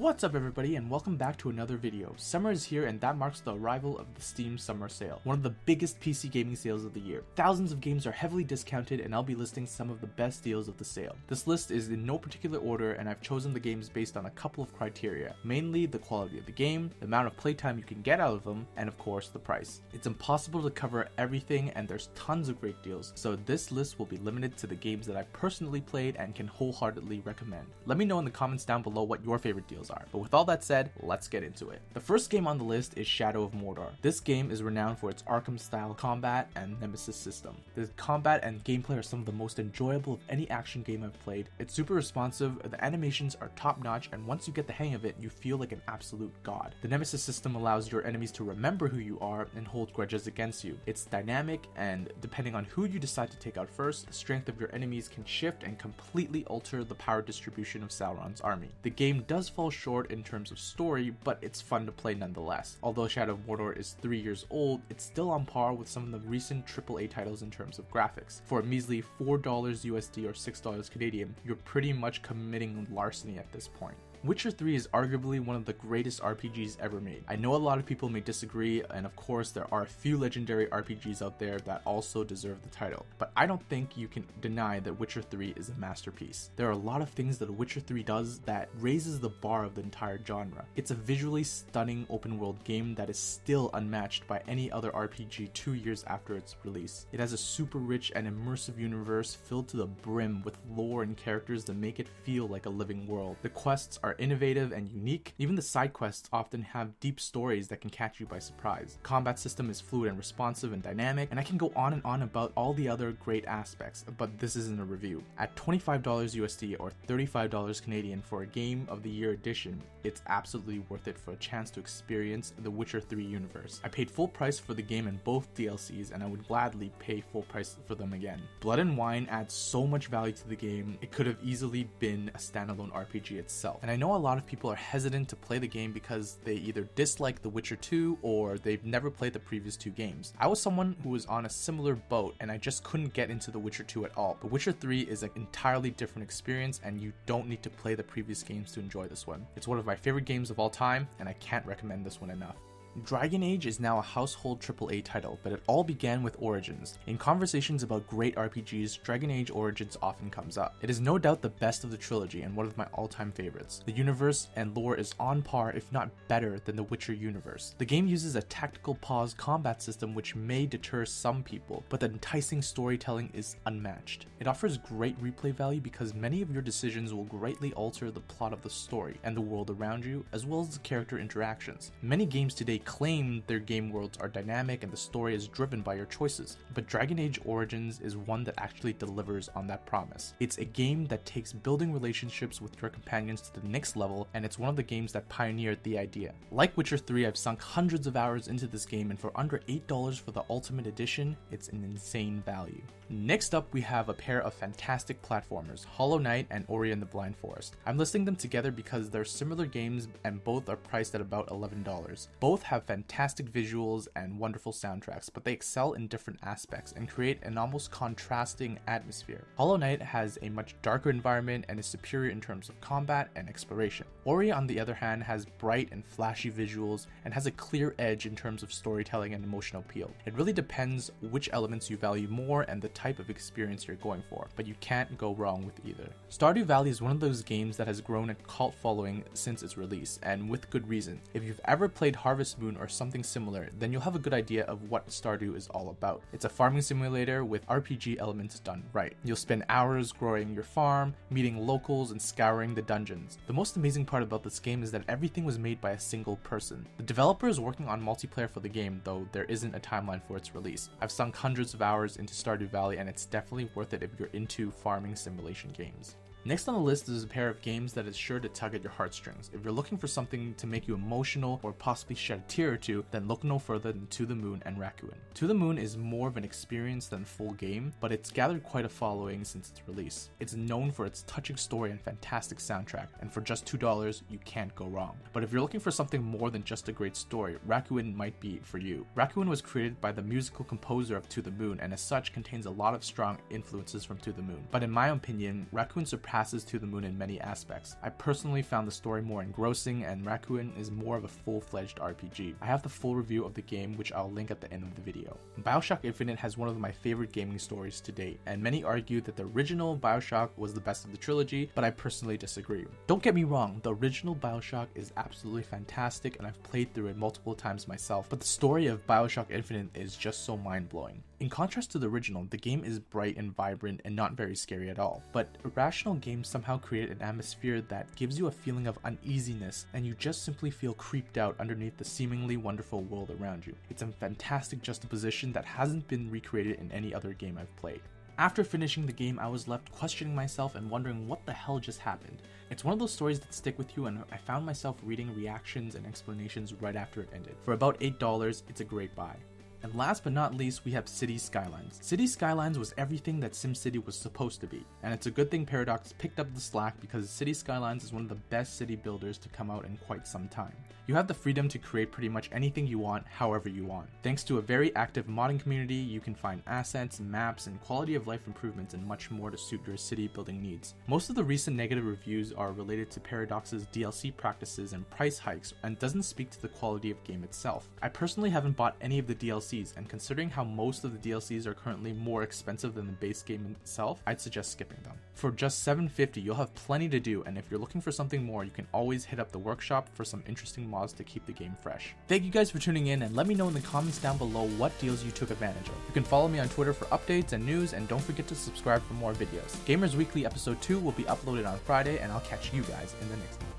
What's up everybody and welcome back to another video. Summer is here and that marks the arrival of the Steam Summer Sale, one of the biggest PC gaming sales of the year. Thousands of games are heavily discounted and I'll be listing some of the best deals of the sale. This list is in no particular order and I've chosen the games based on a couple of criteria, mainly the quality of the game, the amount of playtime you can get out of them, and of course the price. It's impossible to cover everything and there's tons of great deals, so this list will be limited to the games that I personally played and can wholeheartedly recommend. Let me know in the comments down below what your favorite deals are. But with all that said, let's get into it. The first game on the list is Shadow of Mordor. This game is renowned for its Arkham style combat and nemesis system. The combat and gameplay are some of the most enjoyable of any action game I've played. It's super responsive, the animations are top notch, and once you get the hang of it, you feel like an absolute god. The nemesis system allows your enemies to remember who you are and hold grudges against you. It's dynamic, and depending on who you decide to take out first, the strength of your enemies can shift and completely alter the power distribution of Sauron's army. The game does fall short in terms of story, but it's fun to play nonetheless. Although Shadow of Mordor is 3 years old, it's still on par with some of the recent AAA titles in terms of graphics. For a measly $4 USD or $6 Canadian, you're pretty much committing larceny at this point. Witcher 3 is arguably one of the greatest RPGs ever made. I know a lot of people may disagree, and of course there are a few legendary RPGs out there that also deserve the title, but I don't think you can deny that Witcher 3 is a masterpiece. There are a lot of things that Witcher 3 does that raises the bar of the entire genre. It's a visually stunning open world game that is still unmatched by any other RPG 2 years after its release. It has a super rich and immersive universe filled to the brim with lore and characters that make it feel like a living world. The quests are innovative and unique. Even the side quests often have deep stories that can catch you by surprise. The combat system is fluid and responsive and dynamic, and I can go on and on about all the other great aspects, but this isn't a review. At $25 USD or $35 Canadian for a Game of the Year edition, it's absolutely worth it for a chance to experience the Witcher 3 universe. I paid full price for the game and both DLCs, and I would gladly pay full price for them again. Blood and Wine adds so much value to the game, it could have easily been a standalone RPG itself. And I know a lot of people are hesitant to play the game because they either dislike The Witcher 2 or they've never played the previous two games. I was someone who was on a similar boat and I just couldn't get into The Witcher 2 at all. The Witcher 3 is an entirely different experience and you don't need to play the previous games to enjoy this one. It's one of my favorite games of all time and I can't recommend this one enough. Dragon Age is now a household AAA title, but it all began with Origins. In conversations about great RPGs, Dragon Age Origins often comes up. It is no doubt the best of the trilogy and one of my all-time favorites. The universe and lore is on par, if not better, than the Witcher universe. The game uses a tactical pause combat system which may deter some people, but the enticing storytelling is unmatched. It offers great replay value because many of your decisions will greatly alter the plot of the story and the world around you, as well as the character interactions. Many games today claim their game worlds are dynamic and the story is driven by your choices, but Dragon Age Origins is one that actually delivers on that promise. It's a game that takes building relationships with your companions to the next level, and it's one of the games that pioneered the idea. Like Witcher 3, I've sunk hundreds of hours into this game, and for under $8 for the Ultimate Edition, it's an insane value. Next up, we have a pair of fantastic platformers, Hollow Knight and Ori and the Blind Forest. I'm listing them together because they're similar games and both are priced at about $11. Both have fantastic visuals and wonderful soundtracks, but they excel in different aspects and create an almost contrasting atmosphere. Hollow Knight has a much darker environment and is superior in terms of combat and exploration. Ori, on the other hand, has bright and flashy visuals and has a clear edge in terms of storytelling and emotional appeal. It really depends which elements you value more and the type of experience you're going for, but you can't go wrong with either. Stardew Valley is one of those games that has grown a cult following since its release, and with good reason. If you've ever played Harvest Moon or something similar, then you'll have a good idea of what Stardew is all about. It's a farming simulator with RPG elements done right. You'll spend hours growing your farm, meeting locals, and scouring the dungeons. The most amazing part about this game is that everything was made by a single person. The developer is working on multiplayer for the game, though there isn't a timeline for its release. I've sunk hundreds of hours into Stardew Valley and it's definitely worth it if you're into farming simulation games. Next on the list is a pair of games that is sure to tug at your heartstrings. If you're looking for something to make you emotional or possibly shed a tear or two, then look no further than To the Moon and Raccoon. To the Moon is more of an experience than a full game, but it's gathered quite a following since its release. It's known for its touching story and fantastic soundtrack, and for just $2, you can't go wrong. But if you're looking for something more than just a great story, Raccoon might be for you. Raccoon was created by the musical composer of To the Moon, and as such contains a lot of strong influences from To the Moon. But in my opinion, Raccoon surpasses surpasses To the Moon in many aspects. I personally found the story more engrossing, and Raccoon is more of a full-fledged RPG. I have the full review of the game, which I'll link at the end of the video. Bioshock Infinite has one of my favorite gaming stories to date, and many argue that the original Bioshock was the best of the trilogy, but I personally disagree. Don't get me wrong, the original Bioshock is absolutely fantastic, and I've played through it multiple times myself, but the story of Bioshock Infinite is just so mind-blowing. In contrast to the original, the game is bright and vibrant and not very scary at all, but irrational games somehow create an atmosphere that gives you a feeling of uneasiness, and you just simply feel creeped out underneath the seemingly wonderful world around you. It's a fantastic juxtaposition that hasn't been recreated in any other game I've played. After finishing the game, I was left questioning myself and wondering what the hell just happened. It's one of those stories that stick with you, and I found myself reading reactions and explanations right after it ended. For about $8, it's a great buy. And last but not least, we have Cities Skylines. Cities Skylines was everything that SimCity was supposed to be, and it's a good thing Paradox picked up the slack because Cities Skylines is one of the best city builders to come out in quite some time. You have the freedom to create pretty much anything you want, however you want. Thanks to a very active modding community, you can find assets, maps, and quality of life improvements and much more to suit your city building needs. Most of the recent negative reviews are related to Paradox's DLC practices and price hikes, and doesn't speak to the quality of game itself. I personally haven't bought any of the DLCs, and considering how most of the DLCs are currently more expensive than the base game itself, I'd suggest skipping them. For just $7.50, you'll have plenty to do, and if you're looking for something more, you can always hit up the workshop for some interesting mods to keep the game fresh. Thank you guys for tuning in, and let me know in the comments down below what deals you took advantage of. You can follow me on Twitter for updates and news, and don't forget to subscribe for more videos. Gamers Weekly Episode 2 will be uploaded on Friday, and I'll catch you guys in the next one.